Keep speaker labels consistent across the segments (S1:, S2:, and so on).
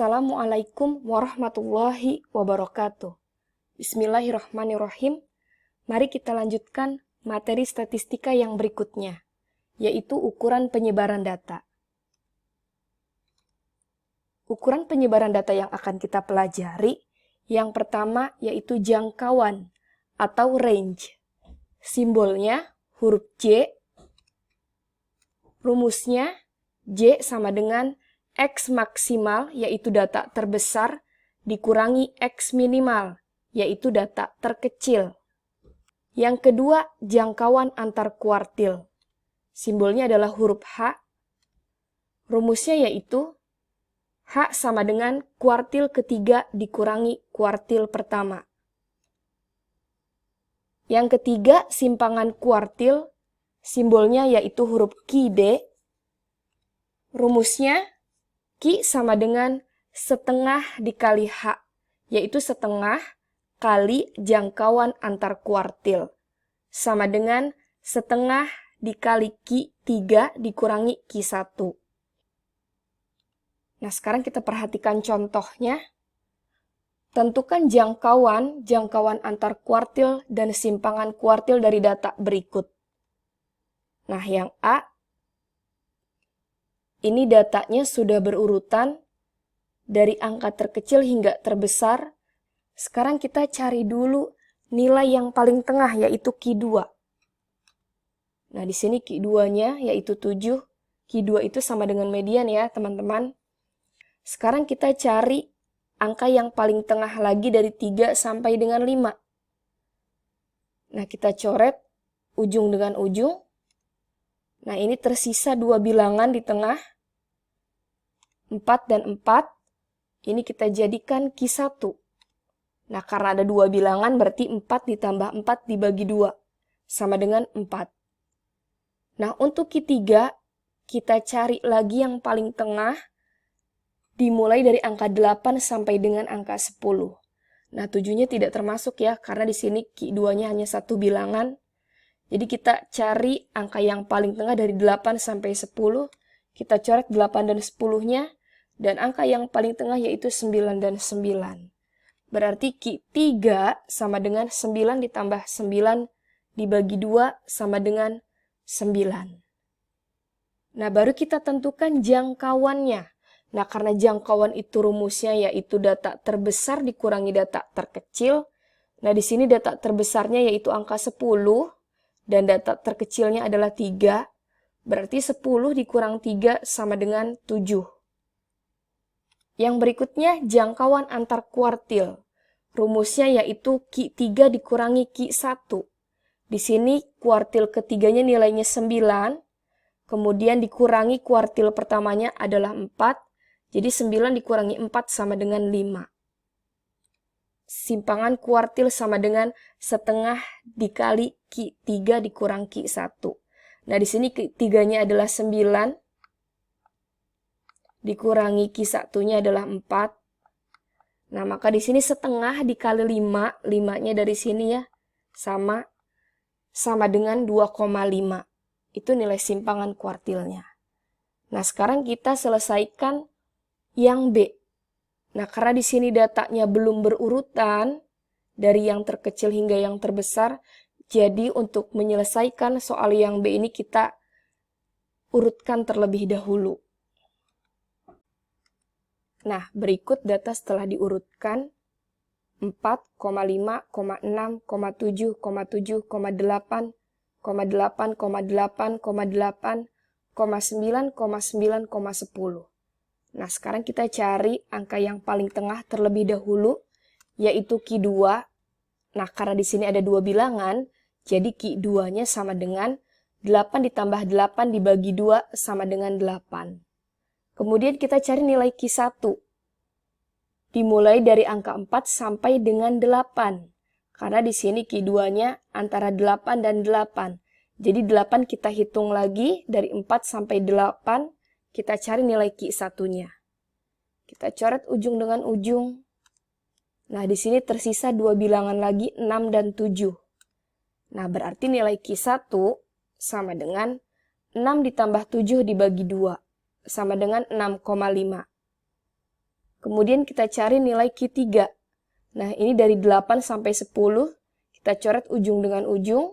S1: Assalamualaikum warahmatullahi wabarakatuh. Bismillahirrahmanirrahim. Mari kita lanjutkan materi statistika yang berikutnya, yaitu ukuran penyebaran data. Ukuran penyebaran data yang akan kita pelajari, yang pertama yaitu jangkauan atau range. Simbolnya huruf J, rumusnya J sama dengan X maksimal, yaitu data terbesar, dikurangi X minimal, yaitu data terkecil. Yang kedua, jangkauan antar kuartil. Simbolnya adalah huruf H. Rumusnya yaitu H sama dengan kuartil ketiga dikurangi kuartil pertama. Yang ketiga, simpangan kuartil. Simbolnya yaitu huruf QD. Rumusnya Q sama dengan setengah dikali H, yaitu setengah kali jangkauan antar kuartil, sama dengan setengah dikali Q3 dikurangi Q1. Nah, sekarang kita perhatikan contohnya. Tentukan jangkauan antar kuartil dan simpangan kuartil dari data berikut. Nah, yang A, ini datanya sudah berurutan dari angka terkecil hingga terbesar. Sekarang kita cari dulu nilai yang paling tengah, yaitu Q2. Nah, di sini Q2-nya yaitu 7. Q2 itu sama dengan median ya, teman-teman. Sekarang kita cari angka yang paling tengah lagi dari 3 sampai dengan 5. Nah, kita coret ujung dengan ujung. Nah, ini tersisa 2 bilangan di tengah. 4 dan 4, ini kita jadikan Q1. Nah, karena ada 2 bilangan, berarti 4 ditambah 4 dibagi 2, sama dengan 4. Nah, untuk Q3, kita cari lagi yang paling tengah, dimulai dari angka 8 sampai dengan angka 10. Nah, 7-nya tidak termasuk ya, karena di sini Q2-nya hanya 1 bilangan. Jadi kita cari angka yang paling tengah dari 8 sampai 10, kita coret 8 dan 10-nya, dan angka yang paling tengah yaitu 9 dan 9. Berarti Q3 sama dengan 9 ditambah 9 dibagi 2 sama dengan 9. Nah, baru kita tentukan jangkauannya. Nah, karena jangkauan itu rumusnya yaitu data terbesar dikurangi data terkecil. Nah, di sini data terbesarnya yaitu angka 10 dan data terkecilnya adalah 3. Berarti 10 dikurang 3 sama dengan 7. Yang berikutnya, jangkauan antar kuartil. Rumusnya yaitu Q3 dikurangi Q1. Di sini kuartil ketiganya nilainya 9, kemudian dikurangi kuartil pertamanya adalah 4, jadi 9 dikurangi 4 sama dengan 5. Simpangan kuartil sama dengan setengah dikali Q3 dikurang Q1. Nah, di sini Q3-nya adalah 9, dikurangi Q1-nya adalah 4. Nah, maka di sini setengah dikali 5, 5-nya dari sini ya, sama dengan 2,5. Itu nilai simpangan kuartilnya. Nah, sekarang kita selesaikan yang B. Nah, karena di sini datanya belum berurutan, dari yang terkecil hingga yang terbesar, jadi untuk menyelesaikan soal yang B ini kita urutkan terlebih dahulu. Nah, berikut data setelah diurutkan 4,5, 6, 7, 7, 8, 8,8, 8,8, 9,9,10. Nah, sekarang kita cari angka yang paling tengah terlebih dahulu, yaitu Q2. Nah, karena di sini ada 2 bilangan, jadi Q2-nya sama dengan 8 ditambah 8 dibagi 2 sama dengan 8. Kemudian kita cari nilai Q1. Dimulai dari angka 4 sampai dengan 8. Karena di sini Q2-nya antara 8 dan 8. Jadi 8 kita hitung lagi, dari 4 sampai 8, kita cari nilai Q1-nya. Kita coret ujung dengan ujung. Nah, di sini tersisa 2 bilangan lagi, 6 dan 7. Nah, berarti nilai Q1 sama dengan 6 ditambah 7 dibagi 2, sama dengan 6,5. Kemudian kita cari nilai Q3. Nah, ini dari 8 sampai 10. Kita coret ujung dengan ujung.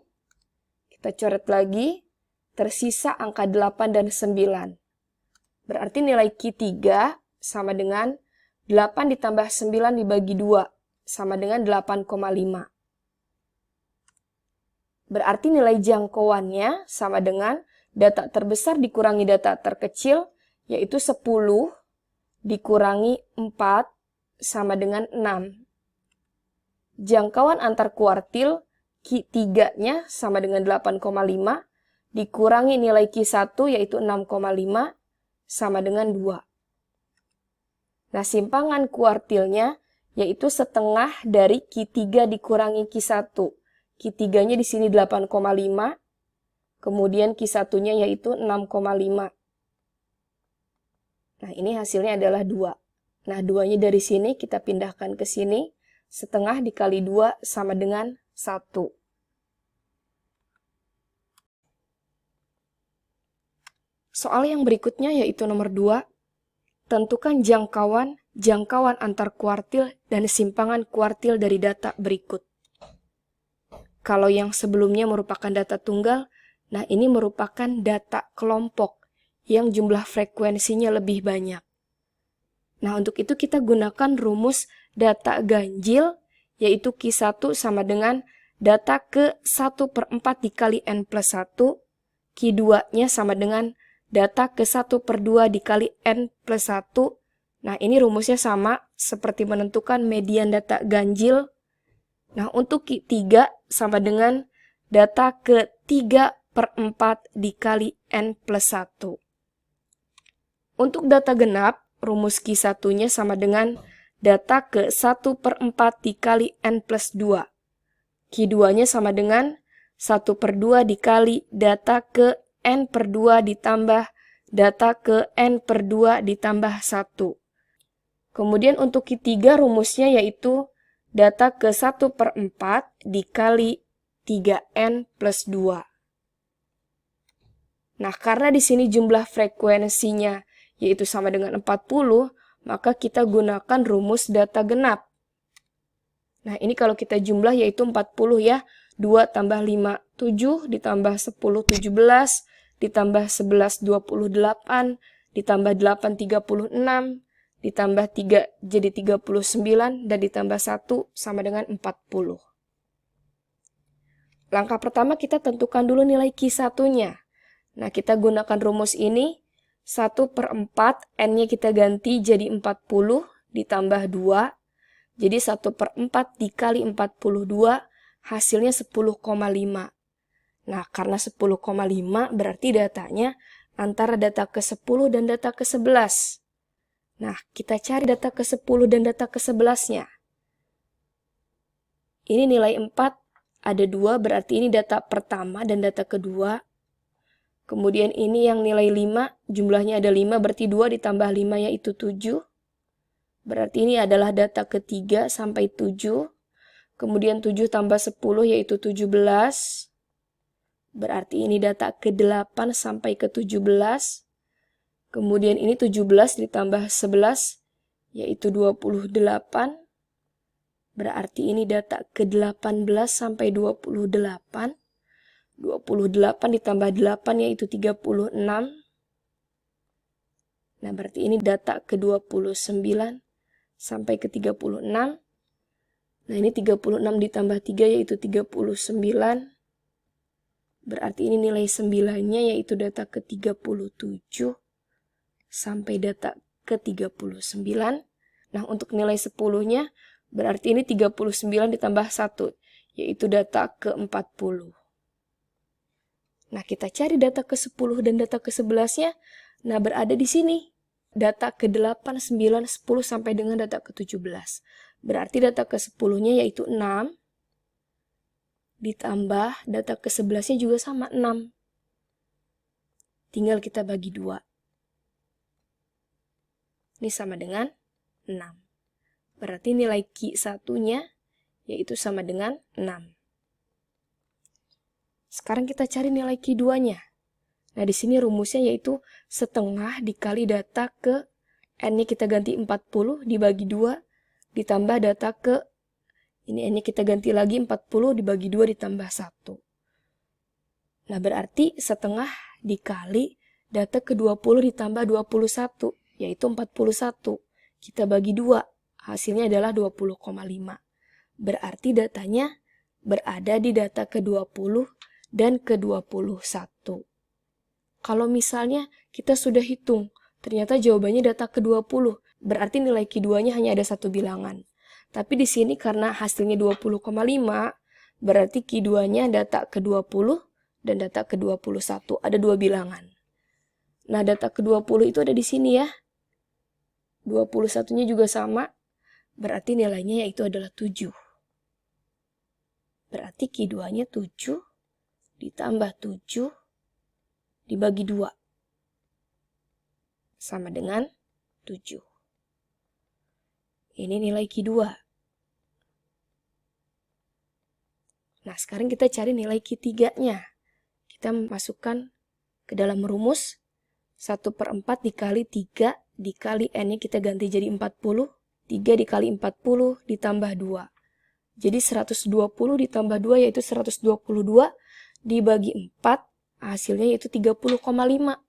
S1: Kita coret lagi. Tersisa angka 8 dan 9. Berarti nilai Q3 sama dengan 8 ditambah 9 dibagi 2. Sama dengan 8,5. Berarti nilai jangkauannya sama dengan data terbesar dikurangi data terkecil, yaitu 10 dikurangi 4 sama dengan 6. Jangkauan antar kuartil Q3-nya sama dengan 8,5 dikurangi nilai Q1 yaitu 6,5 sama dengan 2. Nah, simpangan kuartilnya yaitu setengah dari Q3 dikurangi Q1. Q3-nya di sini 8,5, kemudian Q1-nya yaitu 6,5. Nah, ini hasilnya adalah 2. Nah, 2-nya dari sini kita pindahkan ke sini. Setengah dikali 2 sama dengan 1. Soal yang berikutnya yaitu nomor 2. Tentukan jangkauan antar kuartil dan simpangan kuartil dari data berikut. Kalau yang sebelumnya merupakan data tunggal, nah ini merupakan data kelompok yang jumlah frekuensinya lebih banyak. Nah, untuk itu kita gunakan rumus data ganjil, yaitu Q1 sama dengan data ke 1/4 dikali N plus 1, Q2-nya sama dengan data ke 1/2 dikali N plus 1. Nah, ini rumusnya sama seperti menentukan median data ganjil. Nah, untuk Q3 sama dengan data ke 3/4 dikali N plus 1. Untuk data genap, rumus Q1-nya sama dengan data ke 1/4 dikali N plus 2. Q2-nya sama dengan 1/2 dikali data ke N/2 ditambah data ke N/2 ditambah 1. Kemudian untuk Q3 rumusnya yaitu data ke 1/4 dikali 3N plus 2. Nah, karena di sini jumlah frekuensinya yaitu sama dengan 40, maka kita gunakan rumus data genap. Nah, ini kalau kita jumlah yaitu 40 ya. 2 tambah 5, 7, ditambah 10, 17, ditambah 11, 28, ditambah 8, 36, ditambah 3 jadi 39, dan ditambah 1 sama dengan 40. Langkah pertama kita tentukan dulu nilai Q1-nya. Nah, kita gunakan rumus ini, 1/4, N-nya kita ganti jadi 40, ditambah 2, jadi 1/4 dikali 42, hasilnya 10,5. Nah, karena 10,5 berarti datanya antara data ke-10 dan data ke-11. Nah, kita cari data ke-10 dan data ke-11-nya. Ini nilai 4, ada 2, berarti ini data pertama dan data kedua. Kemudian ini yang nilai 5, jumlahnya ada 5, berarti 2 ditambah 5 yaitu 7. Berarti ini adalah data ketiga sampai 7. Kemudian 7 tambah 10 yaitu 17. Berarti ini data ke-8 sampai ke-17. Kemudian ini 17 ditambah 11, yaitu 28. Berarti ini data ke-18 sampai 28. 28 ditambah 8, yaitu 36. Nah, berarti ini data ke-29 sampai ke-36. Nah, ini 36 ditambah 3, yaitu 39. Berarti ini nilai 9-nya, yaitu data ke-37. Sampai data ke-39. Nah, untuk nilai 10-nya, berarti ini 39 ditambah 1, yaitu data ke-40. Nah, kita cari data ke-10 dan data ke-11-nya. Nah, berada di sini. Data ke-8, 9, 10 sampai dengan data ke-17. Berarti data ke-10-nya yaitu 6. Ditambah data ke-11-nya juga sama, 6. Tinggal kita bagi 2. Ini sama dengan 6. Berarti nilai Q1-nya yaitu sama dengan 6. Sekarang kita cari nilai Q2-nya. Nah, di sini rumusnya yaitu setengah dikali data ke N-nya kita ganti 40 dibagi 2 ditambah data ke ini N-nya kita ganti lagi 40 dibagi 2 ditambah 1. Nah, berarti setengah dikali data ke 20 ditambah 21, yaitu 41. Kita bagi 2, hasilnya adalah 20,5. Berarti datanya berada di data ke 20 dan ke 21. Kalau misalnya kita sudah hitung, ternyata jawabannya data ke 20, berarti nilai Q2-nya hanya ada satu bilangan. Tapi di sini karena hasilnya 20,5, berarti Q2-nya data ke 20 dan data ke 21, ada dua bilangan. Nah, data ke 20 itu ada di sini ya. 21-nya juga sama, berarti nilainya yaitu adalah 7. Berarti Q2-nya 7 ditambah 7 dibagi 2. Sama dengan 7. Ini nilai Q2. Nah, sekarang kita cari nilai Q3-nya. Kita masukkan ke dalam rumus 1/4 dikali 3 dikali N-nya kita ganti jadi 40. 3 dikali 40 ditambah 2. Jadi 120 ditambah 2 yaitu 122 dibagi 4 hasilnya yaitu 30,5.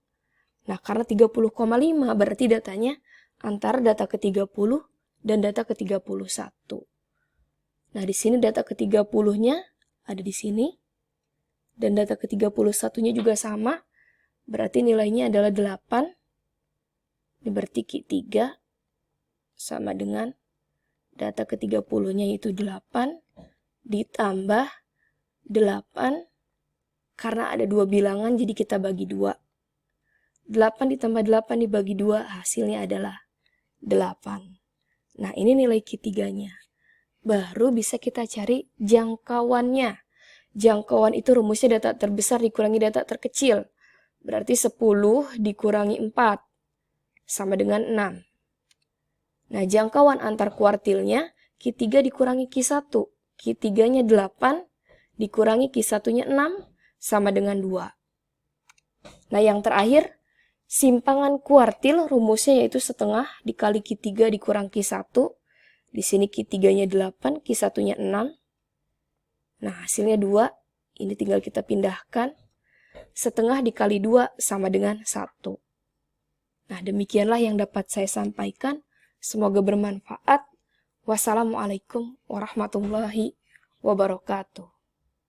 S1: Nah, karena 30,5 berarti datanya antara data ke-30 dan data ke-31. Nah, di sini data ke-30-nya ada di sini. Dan data ke-31-nya juga sama. Berarti nilainya adalah 8. Ini berarti Q3 sama dengan data ke-30-nya yaitu 8 ditambah 8. Karena ada dua bilangan jadi kita bagi 2. 8 ditambah 8 dibagi 2 hasilnya adalah 8. Nah, ini nilai Q3-nya. Baru bisa kita cari jangkauannya. Jangkauan itu rumusnya data terbesar dikurangi data terkecil. Berarti 10 dikurangi 4 sama dengan 6. Nah, jangkauan antar kuartilnya Q3 dikurangi Q1. Q3-nya 8 dikurangi Q1-nya 6 sama dengan 2. Nah, yang terakhir, simpangan kuartil rumusnya yaitu setengah dikali Q3 dikurang Q1. Di sini Q3-nya 8, Q1-nya 6. Nah, hasilnya 2. Ini tinggal kita pindahkan. Setengah dikali 2 sama dengan 1. Nah, demikianlah yang dapat saya sampaikan. Semoga bermanfaat. Wassalamualaikum warahmatullahi wabarakatuh.